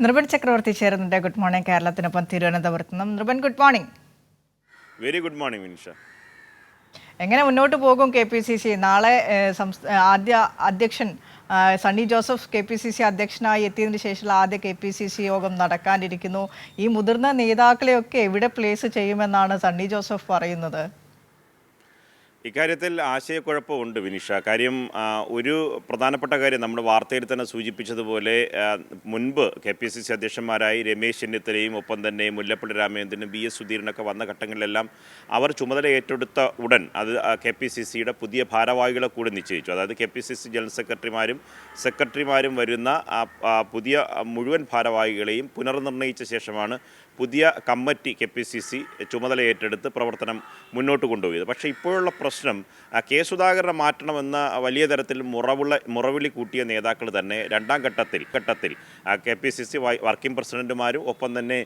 നൃപൻ ചക്രവർത്തി ചേരുന്നുണ്ട്. Good morning. കേരളത്തിനൊപ്പം തിരുവനന്തപുരത്ത് നിന്നും Nripan, good morning. Very good morning Vinisha. എങ്ങനെ മുന്നോട്ട് പോകും KPCC? നാളെ ആദ്യ അധ്യക്ഷൻ സണ്ണി ജോസഫ് KPCC അധ്യക്ഷനായി എത്തിയതിനു ശേഷമുള്ള ആദ്യ KPCC യോഗം നടക്കാനിരിക്കുന്നു. ഈ മുതിർന്ന നേതാക്കളെയൊക്കെ എവിടെ പ്ലേസ് ചെയ്യുമെന്നാണ് സണ്ണി ജോസഫ് പറയുന്നത്? ഇക്കാര്യത്തിൽ ആശയക്കുഴപ്പമുണ്ട് വിനിഷ. കാര്യം ഒരു പ്രധാനപ്പെട്ട കാര്യം നമ്മുടെ വാർത്തയിൽ തന്നെ സൂചിപ്പിച്ചതുപോലെ മുൻപ് KPCC അധ്യക്ഷന്മാരായി രമേശ് ചെന്നിത്തലയും ഒപ്പം തന്നെ മുല്ലപ്പള്ളി രാമചന്ദ്രനും VS സുധീരനൊക്കെ വന്ന ഘട്ടങ്ങളിലെല്ലാം അവർ ചുമതല ഏറ്റെടുത്ത ഉടൻ അത് KPCCയുടെ പുതിയ ഭാരവാഹികളെ കൂടി നിശ്ചയിച്ചു. അതായത് KPCC ജനറൽ സെക്രട്ടറിമാരും വരുന്ന പുതിയ മുഴുവൻ ഭാരവാഹികളെയും പുനർനിർണയിച്ച ശേഷമാണ് പുതിയ കമ്മിറ്റി KPCC ചുമതല ഏറ്റെടുത്ത് പ്രവർത്തനം മുന്നോട്ട് കൊണ്ടുപോയത്. പക്ഷേ ഇപ്പോഴുള്ള പ്രശ്നം കെ സുധാകരനെ മാറ്റണമെന്ന വലിയ തരത്തിൽ മുറവിളി കൂട്ടിയ നേതാക്കൾ തന്നെ രണ്ടാം ഘട്ടത്തിൽ KPCC വർക്കിംഗ് പ്രസിഡന്റുമാരും ഒപ്പം തന്നെ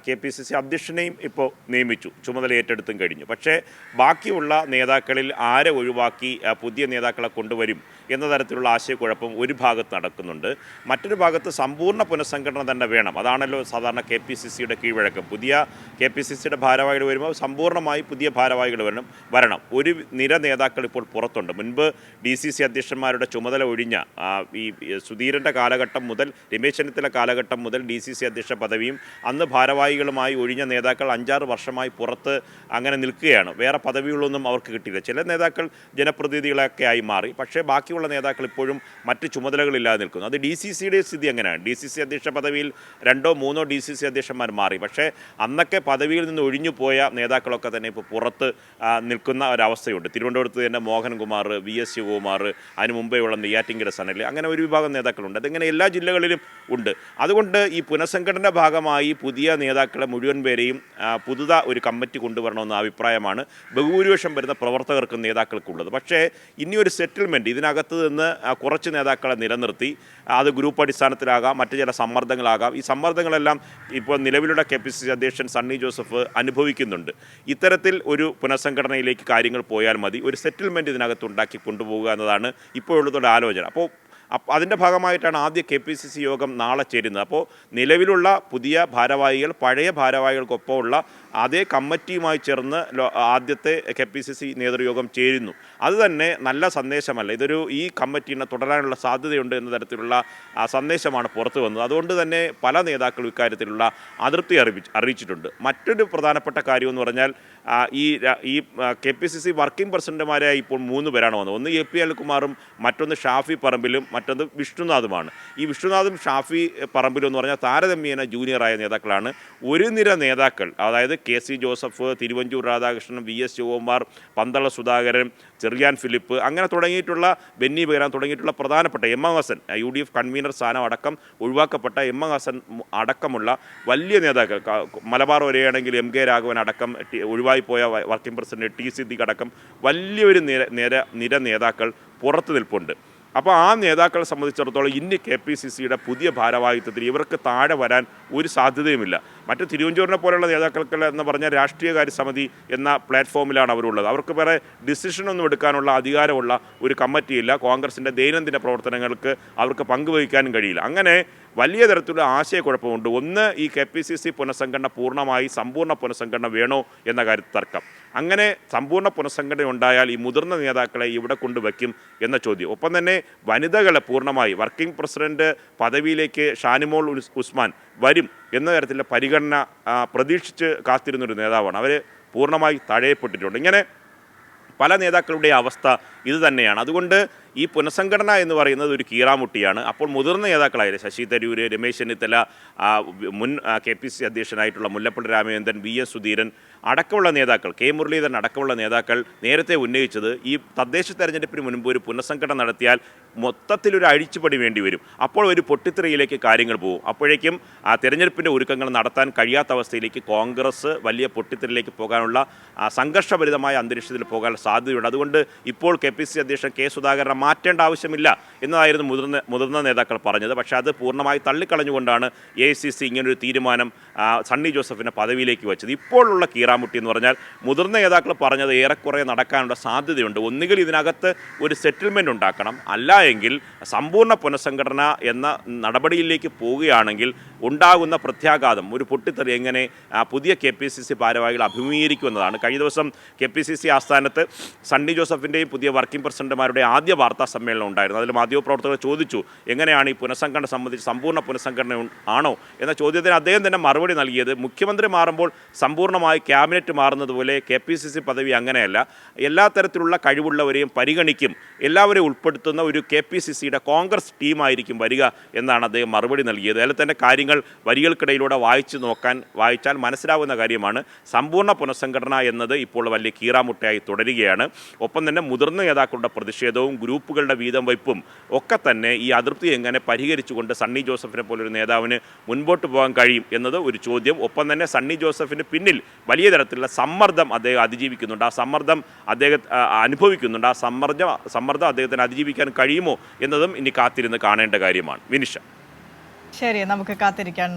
KPCC അധ്യക്ഷനെയും ഇപ്പോൾ നിയമിച്ചു, ചുമതല ഏറ്റെടുത്തും കഴിഞ്ഞു. പക്ഷേ ബാക്കിയുള്ള നേതാക്കളിൽ ആരെ ഒഴിവാക്കി പുതിയ നേതാക്കളെ കൊണ്ടുവരും എന്ന തരത്തിലുള്ള ആശയക്കുഴപ്പം ഒരു ഭാഗത്ത് നടക്കുന്നുണ്ട്. മറ്റൊരു ഭാഗത്ത് സമ്പൂർണ്ണ പുനഃസംഘടന തന്നെ വേണം. അതാണല്ലോ സാധാരണ KPCCയുടെ കീഴ്വഴക്കം. പുതിയ KPCCയുടെ ഭാരവാഹികൾ വരുമ്പോൾ സമ്പൂർണ്ണമായി പുതിയ ഭാരവാഹികൾ വരണം. ഒരു നിര നേതാക്കൾ ഇപ്പോൾ പുറത്തുണ്ട്. മുൻപ് DCC അധ്യക്ഷന്മാരുടെ ചുമതല ഒഴിഞ്ഞ ഈ സുധീരൻ്റെ കാലഘട്ടം മുതൽ രമേശ് ചെന്നിത്തല കാലഘട്ടം മുതൽ DCC അധ്യക്ഷ പദവിയും അന്ന് ഭാരവാഹികളുമായി ഒഴിഞ്ഞ നേതാക്കൾ 5-6 വർഷമായി പുറത്ത് അങ്ങനെ നിൽക്കുകയാണ്. വേറെ പദവികളൊന്നും അവർക്ക് കിട്ടിയില്ല. ചില നേതാക്കൾ ജനപ്രതിനിധികളൊക്കെ ആയി മാറി. പക്ഷേ ബാക്കിയുള്ള നേതാക്കൾ ഇപ്പോഴും മറ്റ് ചുമതലകളില്ലാതെ നിൽക്കുന്നു. അത് DCCയുടെ സ്ഥിതി അങ്ങനെയാണ്. DCC അധ്യക്ഷ പദവിയിൽ 2-3 DCC അധ്യക്ഷന്മാർ മാറി. പക്ഷേ അന്നൊക്കെ പദവിയിൽ നിന്ന് ഒഴിഞ്ഞു പോയ നേതാക്കളൊക്കെ തന്നെ ഇപ്പോൾ പുറത്ത് നിൽക്കുന്ന ഒരവസ്ഥയുണ്ട്. തിരുവനന്തപുരത്ത് തന്നെ മോഹൻകുമാർ, VS ശിവകുമാർ, അതിന് മുമ്പേ ഉള്ള നെയ്യാറ്റിൻകര സനൽ, അങ്ങനെ ഒരു വിഭാഗം നേതാക്കളുണ്ട്. അതിങ്ങനെ എല്ലാ ജില്ലകളിലും ഉണ്ട്. അതുകൊണ്ട് ഈ പുനഃസംഘടന ഭാഗമായി പുതിയ നേതാക്കളെ മുഴുവൻ പേരെയും ഒരു കമ്മിറ്റി കൊണ്ടുവരണമെന്ന അഭിപ്രായമാണ് ബഹുഭൂരിപക്ഷം വരുന്ന പ്രവർത്തകർക്കും നേതാക്കൾക്കുള്ളത്. പക്ഷേ ഇനിയൊരു സെറ്റിൽമെൻറ്റ് ഇതിനകത്ത് നിന്ന് കുറച്ച് നേതാക്കളെ നിലനിർത്തി അത് ഗ്രൂപ്പ് അടിസ്ഥാനത്തിലാകാം, മറ്റു ചില സമ്മർദ്ദങ്ങളാകാം. ഈ സമ്മർദ്ദങ്ങളെല്ലാം ഇപ്പോൾ നിലവിലുള്ള KPCC അധ്യക്ഷൻ സണ്ണി ജോസഫ് അനുഭവിക്കുന്നുണ്ട്. ഇത്തരത്തിൽ ഒരു പുനഃസംഘടനയിലേക്ക് കാര്യങ്ങൾ പോയാൽ മതി, ഒരു സെറ്റിൽമെൻറ്റ് ഇതിനകത്ത് ഉണ്ടാക്കി കൊണ്ടുപോകുക എന്നതാണ് ഇപ്പോഴുള്ളതൊരു ആലോചന. അപ്പോൾ അതിൻ്റെ ഭാഗമായിട്ടാണ് ആദ്യ KPCC യോഗം നാളെ ചേരുന്നത്. അപ്പോൾ നിലവിലുള്ള പുതിയ ഭാരവാഹികൾ പഴയ ഭാരവാഹികൾക്കൊപ്പമുള്ള അതേ കമ്മിറ്റിയുമായി ചേർന്ന് ആദ്യത്തെ KPCC നേതൃയോഗം ചേരുന്നു. അതുതന്നെ നല്ല സന്ദേശമല്ല. ഈ കമ്മിറ്റിനെ തുടരാനുള്ള സാധ്യതയുണ്ട് എന്ന തരത്തിലുള്ള സന്ദേശമാണ് പുറത്തു വന്നത്. അതുകൊണ്ട് തന്നെ പല നേതാക്കളും ഇക്കാര്യത്തിലുള്ള അതൃപ്തി അറിയിച്ചിട്ടുണ്ട്. മറ്റൊരു പ്രധാനപ്പെട്ട കാര്യമെന്ന് പറഞ്ഞാൽ ഈ KPCC വർക്കിംഗ് പ്രസിഡന്റുമാരായി ഇപ്പോൾ 3 പേരാണ് വന്നത്. ഒന്ന് AP അനിൽകുമാറും, മറ്റൊന്ന് ഷാഫി പറമ്പിലും, മറ്റൊന്ന് വിഷ്ണുനാഥുമാണ്. ഈ വിഷ്ണുനാഥും ഷാഫി പറമ്പിലും എന്ന് പറഞ്ഞാൽ താരതമ്യേന ജൂനിയറായ നേതാക്കളാണ്. ഒരു നിര നേതാക്കൾ, അതായത് KC ജോസഫ്, തിരുവഞ്ചൂർ രാധാകൃഷ്ണൻ, VS ശിവകുമാർ, പന്തള സുധാകരൻ, ചെറിയാൻ ഫിലിപ്പ്, അങ്ങനെ തുടങ്ങിയിട്ടുള്ള ബെന്നി ബെഹ്റാൻ തുടങ്ങിയിട്ടുള്ള പ്രധാനപ്പെട്ട M ഹസൻ, UDF കൺവീനർ സ്ഥാനം അടക്കം ഒഴിവാക്കപ്പെട്ട M ഹസൻ അടക്കമുള്ള വലിയ നേതാക്കൾ, മലബാർ വരെയാണെങ്കിൽ MK രാഘവൻ അടക്കം, ഒഴിവായിപ്പോയ വർക്കിംഗ് പ്രസിഡന്റ് T സിദ്ദിഖ് അടക്കം വലിയൊരു നിര നേതാക്കൾ പുറത്തു നിൽപ്പുണ്ട്. അപ്പോൾ ആ നേതാക്കളെ സംബന്ധിച്ചിടത്തോളം ഇനി KPCCയുടെ പുതിയ ഭാരവാഹിത്വത്തിൽ ഇവർക്ക് താഴെ വരാൻ ഒരു സാധ്യതയുമില്ല. മറ്റ് തിരുവഞ്ചൂരിനെ പോലുള്ള നേതാക്കൾക്ക് എന്ന് പറഞ്ഞാൽ രാഷ്ട്രീയകാര്യ സമിതി എന്ന പ്ലാറ്റ്ഫോമിലാണ് അവരുള്ളത്. അവർക്ക് വേറെ ഡിസിഷനൊന്നും എടുക്കാനുള്ള അധികാരമുള്ള ഒരു കമ്മിറ്റിയില്ല. കോൺഗ്രസിൻ്റെ ദൈനംദിന പ്രവർത്തനങ്ങൾക്ക് അവർക്ക് പങ്കുവഹിക്കാനും കഴിയില്ല. അങ്ങനെ വലിയ തരത്തിലുള്ള ആശയക്കുഴപ്പമുണ്ട്. ഒന്ന്, ഈ KPCC പുനഃസംഘടന പൂർണ്ണമായി സമ്പൂർണ്ണ പുനഃസംഘടന വേണോ എന്ന കാര്യത്തിൽ തർക്കം. അങ്ങനെ സമ്പൂർണ്ണ പുനഃസംഘടന ഉണ്ടായാൽ ഈ മുതിർന്ന നേതാക്കളെ ഇവിടെ കൊണ്ടുവയ്ക്കും എന്ന ചോദ്യം. ഒപ്പം തന്നെ വനിതകളെ പൂർണ്ണമായി വർക്കിംഗ് പ്രസിഡന്റ് പദവിയിലേക്ക് ഷാനിമോൾ ഉസ്മാൻ വരും എന്ന തരത്തിലുള്ള പരിഗണന പ്രതീക്ഷിച്ച് കാത്തിരുന്നൊരു നേതാവാണ്. അവർ പൂർണ്ണമായി തഴയപ്പെട്ടിട്ടുണ്ട്. ഇങ്ങനെ പല നേതാക്കളുടെ അവസ്ഥ ഇത് തന്നെയാണ്. അതുകൊണ്ട് ഈ പുനഃസംഘടന എന്ന് പറയുന്നത് ഒരു കീറാമുട്ടിയാണ്. അപ്പോൾ മുതിർന്ന നേതാക്കളായാലും ശശി തരൂർ, രമേശ് ചെന്നിത്തല, മുൻ KPCC അധ്യക്ഷനായിട്ടുള്ള മുല്ലപ്പള്ളി രാമചന്ദ്രൻ, VS സുധീരൻ അടക്കമുള്ള നേതാക്കൾ, K മുരളീധരൻ അടക്കമുള്ള നേതാക്കൾ നേരത്തെ ഉന്നയിച്ചത് ഈ തദ്ദേശ തെരഞ്ഞെടുപ്പിന് മുൻപ് ഒരു പുനഃസംഘടന നടത്തിയാൽ മൊത്തത്തിലൊരു അഴിച്ചുപടി വേണ്ടി വരും. അപ്പോൾ ഒരു പൊട്ടിത്തെറിയിലേക്ക് കാര്യങ്ങൾ പോകും. അപ്പോഴേക്കും തെരഞ്ഞെടുപ്പിൻ്റെ ഒരുക്കങ്ങൾ നടത്താൻ കഴിയാത്ത അവസ്ഥയിലേക്ക് കോൺഗ്രസ് വലിയ പൊട്ടിത്തെറിയിലേക്ക് പോകാനുള്ള സംഘർഷഭരിതമായ അന്തരീക്ഷത്തിൽ പോകാനുള്ള സാധ്യതയുണ്ട്. അതുകൊണ്ട് ഇപ്പോൾ KPCC അധ്യക്ഷൻ K സുധാകരനെ മാറ്റേണ്ട ആവശ്യമില്ല എന്നതായിരുന്നു മുതിർന്ന നേതാക്കൾ പറഞ്ഞത്. പക്ഷേ അത് പൂർണ്ണമായി തള്ളിക്കളഞ്ഞുകൊണ്ടാണ് AICC ഇങ്ങനൊരു തീരുമാനം സണ്ണി ജോസഫിനെ പദവിയിലേക്ക് വെച്ചത്. ഇപ്പോഴുള്ള കീറാമുട്ടി എന്ന് പറഞ്ഞാൽ മുതിർന്ന നേതാക്കൾ പറഞ്ഞത് ഏറെക്കുറെ നടക്കാനുള്ള സാധ്യതയുണ്ട്. ഒന്നുകിൽ ഇതിനകത്ത് ഒരു സെറ്റിൽമെൻറ്റ് ഉണ്ടാക്കണം, അല്ല എങ്കിൽ സമ്പൂർണ്ണ പുനഃസംഘടന എന്ന നടപടിയിലേക്ക് പോവുകയാണെങ്കിൽ ഉണ്ടാകുന്ന പ്രത്യാഘാതം, ഒരു പൊട്ടിത്തെറി എങ്ങനെ പുതിയ KPCC ഭാരവാഹികൾ അഭിമുഖീകരിക്കുമെന്നതാണ്. കഴിഞ്ഞ ദിവസം KPCC ആസ്ഥാനത്ത് സണ്ണി ജോസഫിൻ്റെയും പുതിയ വർക്കിംഗ് പ്രസിഡന്റുമാരുടെ ആദ്യ വാർത്താ സമ്മേളനം ഉണ്ടായിരുന്നു. അതിൽ മാധ്യമപ്രവർത്തകർ ചോദിച്ചു, എങ്ങനെയാണ് ഈ പുനഃസംഘടന സംബന്ധിച്ച് സമ്പൂർണ്ണ പുനഃസംഘടന ആണോ എന്ന ചോദ്യത്തിന് അദ്ദേഹം തന്നെ മറുപടി നൽകിയത്, മുഖ്യമന്ത്രി മാറുമ്പോൾ സമ്പൂർണ്ണമായി ക്യാബിനറ്റ് മാറുന്നത് പോലെ KPCC പദവി അങ്ങനെയല്ല, എല്ലാ തരത്തിലുള്ള കഴിവുള്ളവരെയും പരിഗണിക്കും, എല്ലാവരെയും ഉൾപ്പെടുത്തുന്ന ഒരു KPCCയുടെ കോൺഗ്രസ് ടീമായിരിക്കും വരിക എന്നാണ് അദ്ദേഹം മറുപടി നൽകിയത്. അതിൽ തന്നെ കാര്യങ്ങൾ വരികൾക്കിടയിലൂടെ വായിച്ചാൽ മനസ്സിലാവുന്ന കാര്യമാണ്. സമ്പൂർണ്ണ പുനഃസംഘടന എന്നത് ഇപ്പോൾ വലിയ കീറാമുട്ടയായി തുടരുകയാണ്. ഒപ്പം തന്നെ മുതിർന്ന നേതാക്കളുടെ പ്രതിഷേധവും ഗ്രൂപ്പുകളുടെ വീതം വയ്പും ഒക്കെ തന്നെ ഈ അതൃപ്തി എങ്ങനെ പരിഹരിച്ചുകൊണ്ട് സണ്ണി ജോസഫിനെ പോലൊരു നേതാവിന് മുൻപോട്ട് പോകാൻ കഴിയും എന്നത് ഒരു ചോദ്യം. ഒപ്പം തന്നെ സണ്ണി ജോസഫിന് പിന്നിൽ വലിയ തരത്തിലുള്ള സമ്മർദ്ദം അദ്ദേഹം അതിജീവിക്കുന്നുണ്ട്. ആ സമ്മർദ്ദം അദ്ദേഹം അനുഭവിക്കുന്നുണ്ട്. ആ സമ്മർദ്ദം അദ്ദേഹത്തിന് അതിജീവിക്കാൻ കഴിയുമോ എന്നതും ഇനി കാത്തിരുന്ന് കാണേണ്ട കാര്യമാണ്. വിനിഷ. ശരി, നമുക്ക് കാത്തിരിക്കാൻ.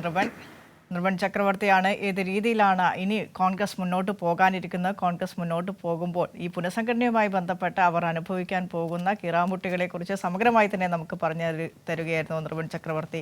നിർവൻ ചക്രവർത്തിയാണ്. ഏത് രീതിയിലാണ് ഇനി കോൺഗ്രസ് മുന്നോട്ട് പോകാനിരിക്കുന്നത്? കോൺഗ്രസ് മുന്നോട്ട് പോകുമ്പോൾ ഈ പുനഃസംഘടനയുമായി ബന്ധപ്പെട്ട് അവർ അനുഭവിക്കാൻ പോകുന്ന കിറാമുട്ടികളെക്കുറിച്ച് സമഗ്രമായി തന്നെ നമുക്ക് പറഞ്ഞു തരികയായിരുന്നു നിർവൻ ചക്രവർത്തി.